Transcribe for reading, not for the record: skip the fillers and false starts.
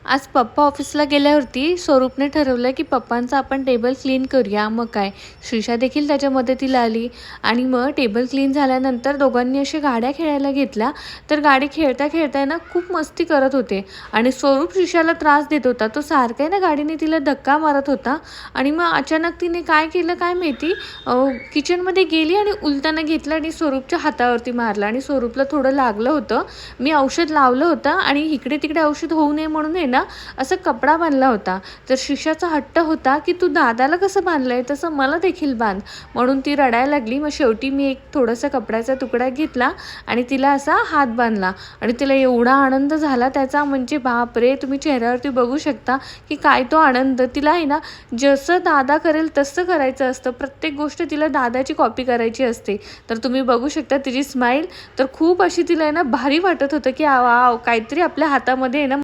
आज पप्पा ऑफिसला गेल्यावरती स्वरूपने ठरवलं की पप्पांचा आपण टेबल क्लीन करूया. मग काय, श्रीषा देखील त्याच्या मदतीला आली आणि मग टेबल क्लीन झाल्यानंतर दोघांनी अशा गाड्या खेळायला घेतल्या. तर गाडी खेळता खेळता ना खूप मस्ती करत होते आणि स्वरूप श्रीषाला त्रास देत होता. तो सारखा ना गाडीने तिला धक्का मारत होता आणि मग अचानक तिने काय केलं काय माहिती, किचनमध्ये गेली आणि उलटानं घेतलं आणि स्वरूपच्या हातावरती मारलं आणि स्वरूपला थोडं लागलं होतं. मी औषध लावलं होतं आणि इकडे तिकडे औषध होऊ नये म्हणून आहे ना असं कपडा बांधला होता. तर श्रीषाचा हट्ट होता की तू दादाला कसं बांधलंय तसं मला देखील बांध, म्हणून ती रडायला लागली. मग शेवटी मी एक थोडासा कपड्याचा तुकडा घेतला आणि तिला असा हात बांधला आणि तिला एवढा आनंद झाला त्याचा, म्हणजे बापरे, तुम्ही चेहऱ्यावरती बघू शकता की काय तो आनंद. तिला आहे ना जसं दादा करेल तसं करायचं असतं, प्रत्येक गोष्ट तिला दादाची कॉपी करायची असते. तर तुम्ही बघू शकता तिची स्माईल तर खूप अशी तिला आहे ना भारी वाटत होतं की वाव, काहीतरी आपल्या हातामध्ये आहे ना